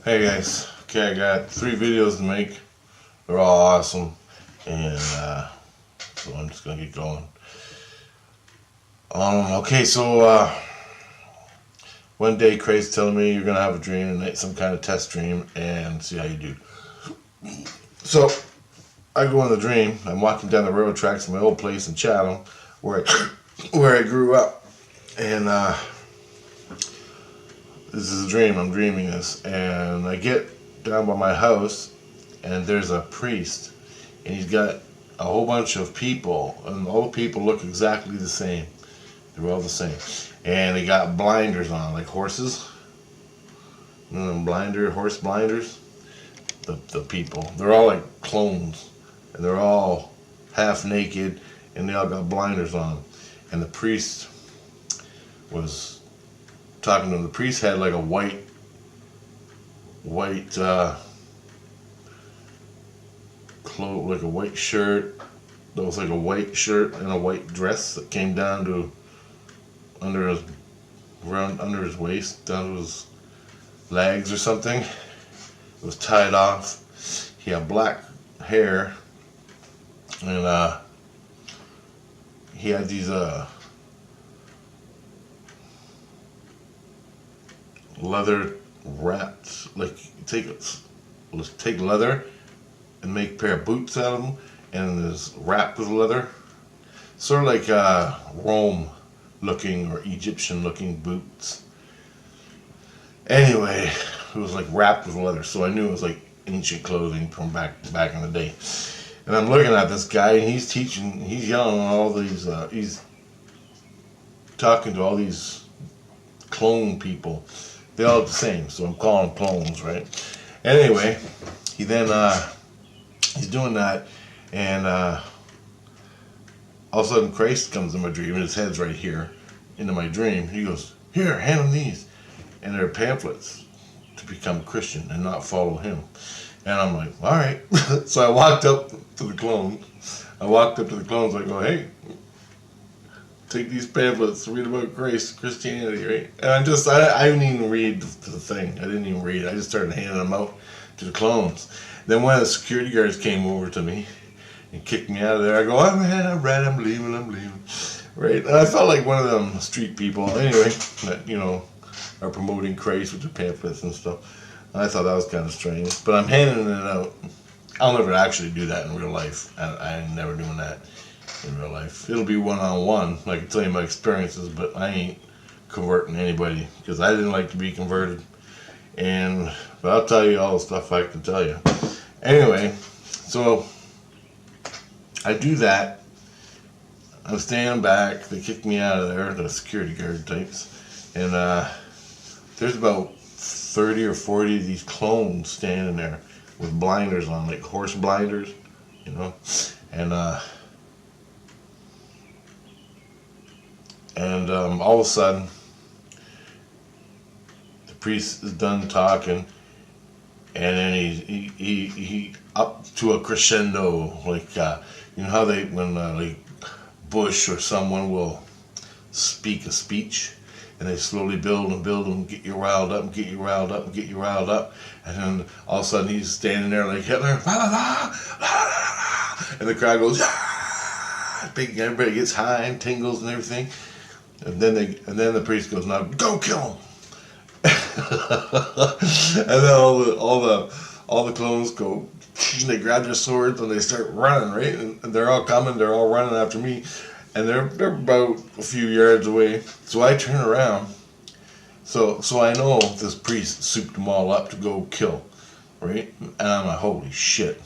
Hey guys, okay, I got 3 videos to make. They're all awesome, and so I'm just gonna get going. Okay, so one day Craig's telling me you're gonna have a dream, and some kind of test dream, and see how you do. So I go in the dream. I'm walking down the railroad tracks to my old place in Chatham, where I grew up, and this is a dream. I'm dreaming this, and I get down by my house, and there's a priest, and he's got a whole bunch of people, and all the people look exactly the same. They're all the same, and they got blinders on, like horses. You know, horse blinders. The people, they're all like clones, and they're all half naked, and they all got blinders on. And the priest was talking to him. The priest had like a white cloak, like a white shirt. That was like a white shirt and a white dress that came down to under his waist, down to his legs or something. It was tied off. He had black hair, and he had these leather wraps, like take leather and make a pair of boots out of them, and it's wrapped with leather, sort of like Rome looking or Egyptian looking boots. Anyway, it was like wrapped with leather, so I knew it was like ancient clothing from back in the day. And I'm looking at this guy, and he's yelling at all these, he's talking to all these clone people. They're all the same, so I'm calling them clones, right? Anyway, he's doing that, and all of a sudden Christ comes in my dream, and his head's right here, into my dream. He goes, "Here, hand him these." And they're pamphlets to become Christian and not follow him. And I'm like, all right. So I walked up to the clones. I go, "Hey, take these pamphlets, read about Christianity, right?" And I didn't even read the thing. I didn't even read it. I just started handing them out to the clones. Then one of the security guards came over to me and kicked me out of there. I go, "Oh man, I'm right, I'm leaving. Right? And I felt like one of them street people, anyway, that, you know, are promoting Christ with the pamphlets and stuff. And I thought that was kind of strange. But I'm handing it out. I'll never actually do that in real life. I ain't never doing that in real life. It'll be one-on-one. I can tell you my experiences, but I ain't converting anybody, because I didn't like to be converted. But I'll tell you all the stuff I can tell you. Anyway, so I do that. I'm standing back. They kicked me out of there, the security guard types. And there's about 30 or 40 of these clones standing there with blinders on, like horse blinders, you know. And all of a sudden, the priest is done talking, and then he up to a crescendo, like you know how when like Bush or someone will speak a speech, and they slowly build and get you riled up, and then all of a sudden he's standing there like Hitler, la, la, la, la, la, la, and the crowd goes, "Ah!" Big, everybody gets high and tingles and everything, and then the priest goes, "Now go kill him." And then all the clones go, and they grab their swords and they start running, right? And they're all coming, they're all running after me. And they're about a few yards away. So I turn around. So I know this priest souped them all up to go kill, right? And I'm like, holy shit.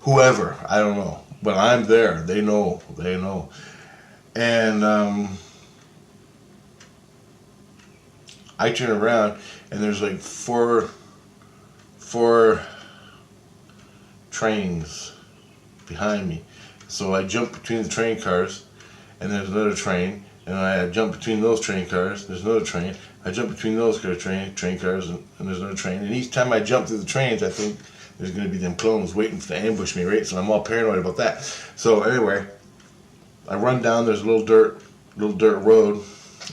Whoever, I don't know. But I'm there. They know. And I turn around, and there's like four trains behind me. So I jump between the train cars, and there's another train, and I jump between those train cars, there's another train, I jump between those train cars, and there's another train, and each time I jump through the trains, I think there's going to be them clones waiting to ambush me, right? So I'm all paranoid about that. So anyway, I run down, there's a little dirt road,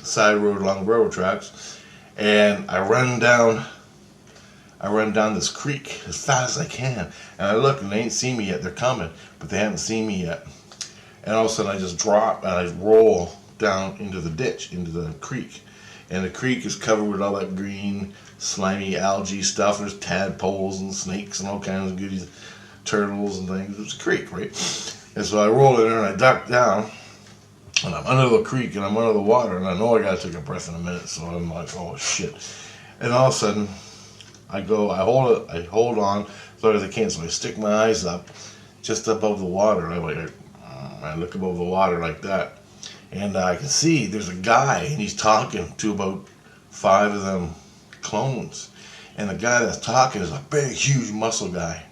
side road along the railroad tracks, and I run down I run down this creek as fast as I can. And I look and they ain't seen me yet. They're coming, but they haven't seen me yet. And all of a sudden I just drop and I roll down into the ditch, into the creek. And the creek is covered with all that green, slimy algae stuff. There's tadpoles and snakes and all kinds of goodies, turtles and things. It's a creek, right? And so I roll in there and I duck down. And I'm under the creek and I'm under the water. And I know I got to take a breath in a minute. So I'm like, oh shit. And all of a sudden, I hold on as long as I can. So I stick my eyes up just above the water. I look above the water like that. And I can see there's a guy, and he's talking to about 5 of them clones. And the guy that's talking is a big, huge muscle guy.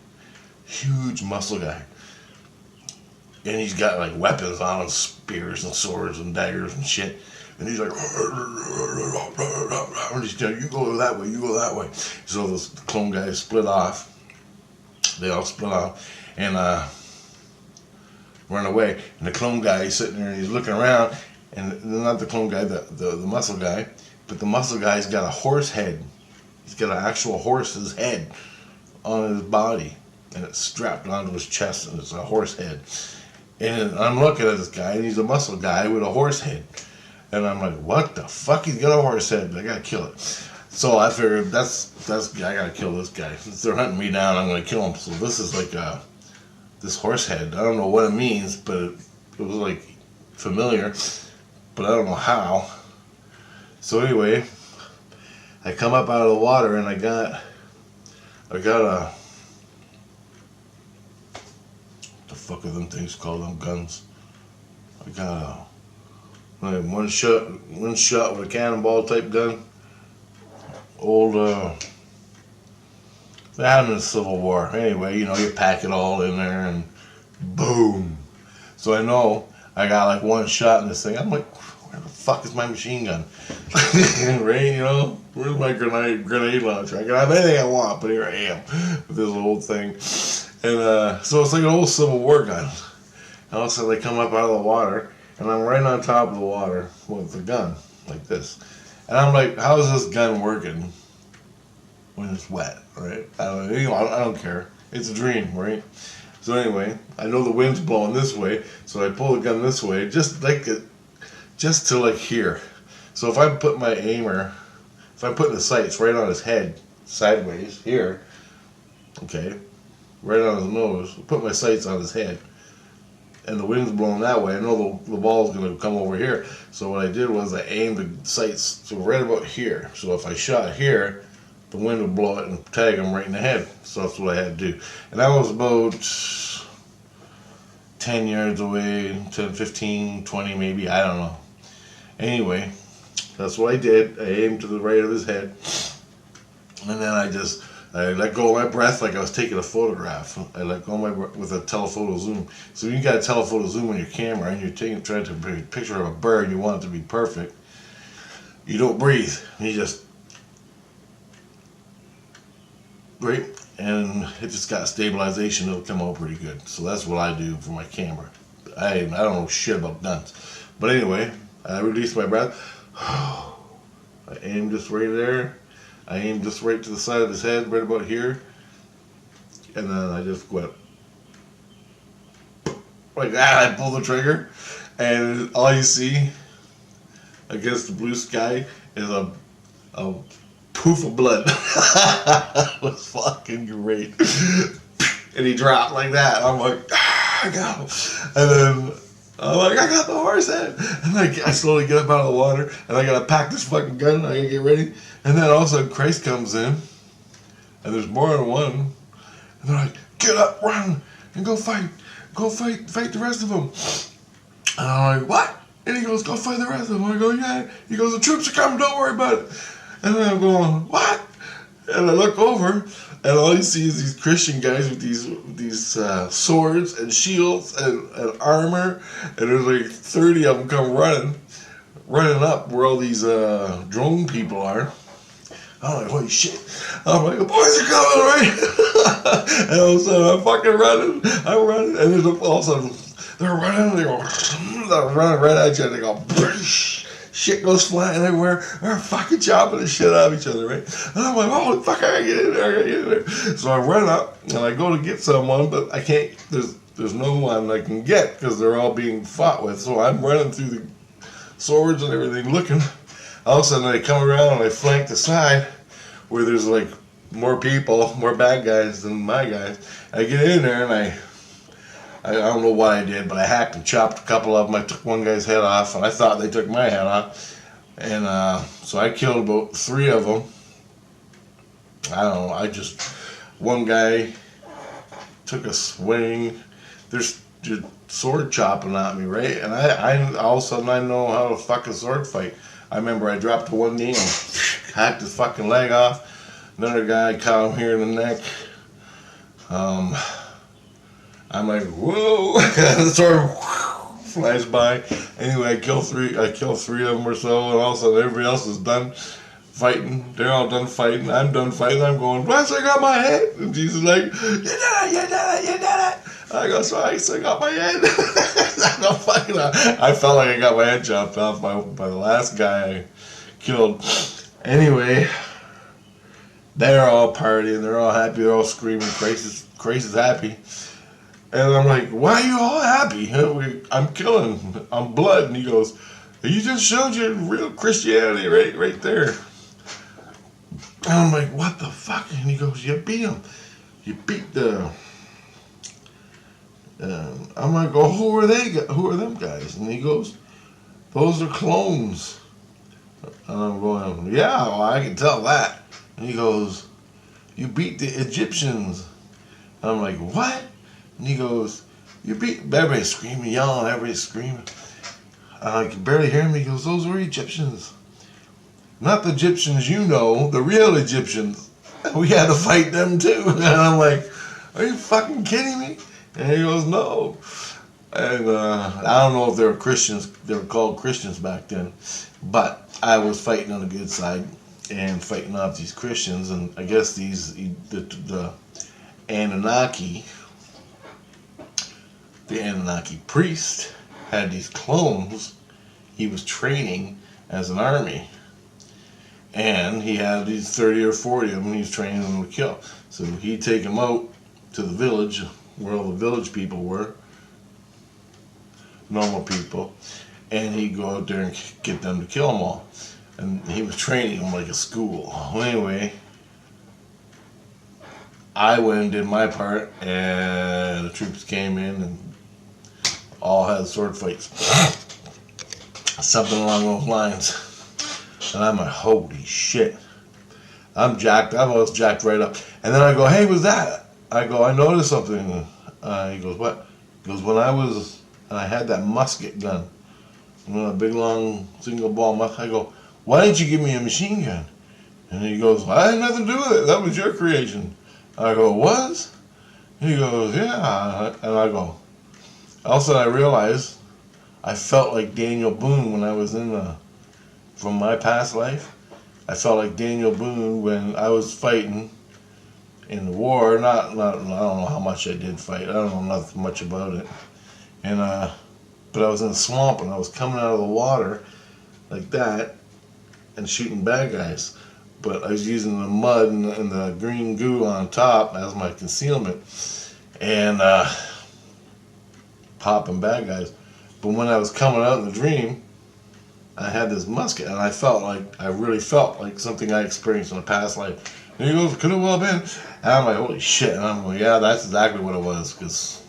Huge muscle guy. And he's got like weapons on him, spears and swords and daggers and shit. And he's like, and he's telling you go that way, you go that way. So the clone guys split off. They all split off and run away. And the clone guy is sitting there and he's looking around. And not the clone guy, the muscle guy, but the muscle guy's got a horse head. He's got an actual horse's head on his body. And it's strapped onto his chest and it's a horse head. And I'm looking at this guy and he's a muscle guy with a horse head. And I'm like, what the fuck? He's got a horse head. I gotta kill it. So I figured I gotta kill this guy. Since they're hunting me down, I'm gonna kill him. So this is like this horse head. I don't know what it means, but it was like familiar, but I don't know how. So anyway, I come up out of the water and I got a what the fuck are them things called? Them guns. I got one shot with a cannonball type gun. Old they had them in the Civil War. Anyway, you know, you pack it all in there and boom. So I know I got like one shot in this thing. I'm like, where the fuck is my machine gun? Right, you know, where's my grenade launcher? I can have anything I want, but here I am with this old thing. And so it's like an old Civil War gun. And all of a sudden they come up out of the water. And I'm right on top of the water with the gun, like this. And I'm like, how is this gun working when it's wet, right? I don't care. It's a dream, right? So anyway, I know the wind's blowing this way, so I pull the gun this way, just to like here. So if I put my aimer, if I put the sights right on his head, sideways, here, okay, right on his nose, put my sights on his head, and the wind's blowing that way, I know the ball's going to come over here. So what I did was I aimed the sights so right about here. So if I shot here, the wind would blow it and tag him right in the head. So that's what I had to do. And that was about 10 yards away, 10, 15, 20 maybe, I don't know. Anyway, that's what I did. I aimed to the right of his head. And then I let go of my breath like I was taking a photograph. I let go of my breath with a telephoto zoom. So when you got a telephoto zoom on your camera and you're trying to take a picture of a bird and you want it to be perfect, you don't breathe. You just, right? And if it's got stabilization, it'll come out pretty good. So that's what I do for my camera. I don't know shit about guns. But anyway, I released my breath. I aimed just right there. I aimed just right to the side of his head, right about here. And then I just went like that. I pulled the trigger. And all you see against the blue sky is a poof of blood. It was fucking great. And he dropped like that. I'm like, I got him. And then I'm like, I got the horse head. And I slowly get up out of the water. And I gotta pack this fucking gun. I gotta get ready. And then all of a sudden Christ comes in. And there's more than one. And they're like, get up, run, and go fight. Go fight the rest of them. And I'm like, what? And he goes, go fight the rest of them. I go, yeah. He goes, the troops are coming, don't worry about it. And then I'm going, what? And I look over, and all you see is these Christian guys with these swords and shields and armor. And there's like 30 of them come running up where all these drone people are. I'm like, holy shit. I'm like, the boys are coming, right? And all of a sudden, I'm fucking running. I'm running. And then all of a sudden, they're running. They're running right at you. And they go, shit goes flying everywhere. We're fucking chopping the shit out of each other, right? And I'm like, holy fuck, I gotta get in there, I gotta get in there. So I run up and I go to get someone, but I can't, there's no one I can get because they're all being fought with. So I'm running through the swords and everything looking. All of a sudden I come around and I flank the side where there's like more people, more bad guys than my guys. I get in there and I don't know what I did, but I hacked and chopped a couple of them. I took one guy's head off, and I thought they took my head off. And so I killed about 3 of them. I don't know, one guy took a swing. There's just sword chopping at me, right? And I all of a sudden I know how to fucking sword fight. I remember I dropped to one knee and hacked his fucking leg off. Another guy caught him here in the neck. I'm like, whoa! The sword flies by. Anyway, I kill 3 of them or so, and all of a sudden everybody else is done fighting. They're all done fighting. I'm done fighting. I'm going, I still got my head. And Jesus is like, you did it. I go, so I still got my head. I felt like I got my head chopped off by the last guy I killed. Anyway, they're all partying. They're all happy. They're all screaming. Crazy's happy. And I'm like, why are you all happy? I'm killing. I'm blood. And he goes, you just showed your real Christianity right there. And I'm like, what the fuck? And he goes, you beat him. You beat the... I'm like, oh, who are them guys? And he goes, those are clones. And I'm going, yeah, well, I can tell that. And he goes, you beat the Egyptians. And I'm like, what? And he goes, you beat... Everybody's screaming, yelling, everybody's screaming. I can barely hear him. He goes, those were Egyptians. Not the Egyptians you know, the real Egyptians. We had to fight them too. And I'm like, are you fucking kidding me? And he goes, no. And I don't know if they were Christians. They were called Christians back then. But I was fighting on the good side and fighting off these Christians. And I guess the Anunnaki, the Anunnaki priest had these clones he was training as an army. And he had these 30 or 40 of them he was training them to kill. So he'd take them out to the village, where all the village people were, normal people, and he'd go out there and get them to kill them all. And he was training them like a school. Well, anyway, I went and did my part, and the troops came in and all had sword fights. Something along those lines. And I'm like, holy shit. I'm jacked. I was jacked right up. And then I go, hey, what's that? I go, I noticed something. He goes, what? He goes, I had that musket gun. A big, long, single ball musket. I go, why didn't you give me a machine gun? And he goes, I had nothing to do with it. That was your creation. I go, was? He goes, yeah. And I go, all of a sudden I realized I felt like Daniel Boone when I was from my past life. I felt like Daniel Boone when I was fighting in the war. Not I don't know how much I did fight. I don't know nothing much about it. And but I was in a swamp and I was coming out of the water like that and shooting bad guys. But I was using the mud and the green goo on top as my concealment and popping bad guys. But when I was coming out in the dream, I had this musket, and I really felt like something I experienced in a past life. And he goes, could have well been. And I'm like, holy shit. And I'm like, yeah, that's exactly what it was, because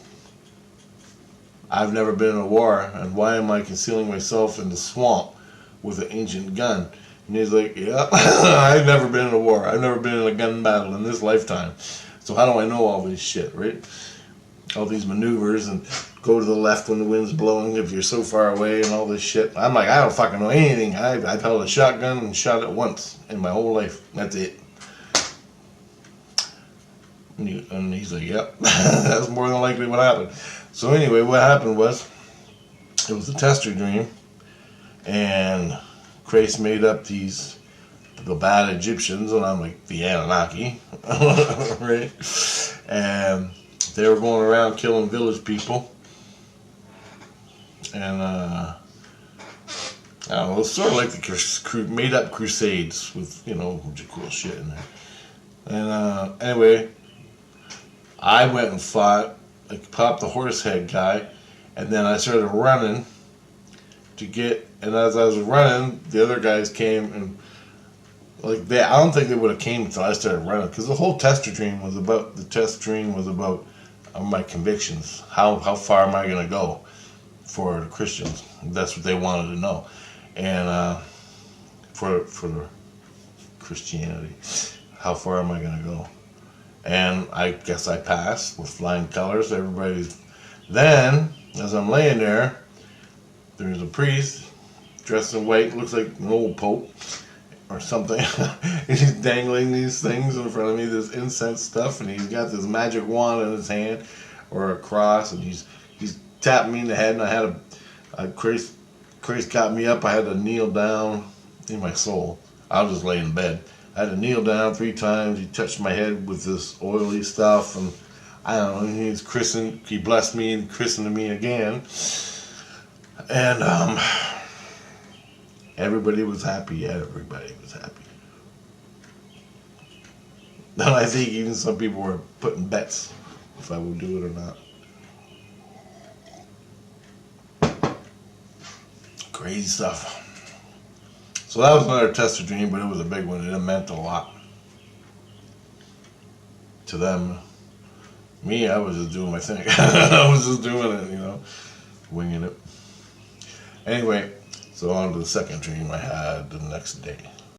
I've never been in a war, and why am I concealing myself in the swamp with an ancient gun? And he's like, yeah, I've never been in a war. I've never been in a gun battle in this lifetime. So how do I know all this shit, right? All these maneuvers and go to the left when the wind's blowing if you're so far away and all this shit. I'm like, I don't fucking know anything. I've held a shotgun and shot it once in my whole life. That's it. And he's like, yep, that's more than likely what happened. So anyway, what happened was, it was a tester dream, and Grace made up the bad Egyptians, and I'm like, the Anunnaki, right? And they were going around killing village people. And I don't know, it's sort of like the made up crusades with, a bunch of cool shit in there. And anyway, I went and fought, like, popped the horse head guy, and then I started running and as I was running, the other guys came and, like, I don't think they would have came until I started running, because the whole test dream was about my convictions. How far am I going to go for the Christians? That's what they wanted to know. And for Christianity, how far am I going to go? And I guess I passed with flying colors. Then, as I'm laying there, there's a priest dressed in white, looks like an old pope or something. And he's dangling these things in front of me, this incense stuff, and he's got this magic wand in his hand, or a cross, and he's tapping me in the head, and I had Christ got me up. I had to kneel down in my soul. I was just laying in bed. I had to kneel down 3 times. He touched my head with this oily stuff, and I don't know. He blessed me and christened me again, and everybody was happy. Everybody was happy. And I think even some people were putting bets if I would do it or not. Crazy stuff. So that was another tester dream, but it was a big one. It meant a lot to them. Me, I was just doing my thing. I was just doing it, winging it. Anyway, so on to the second dream I had the next day.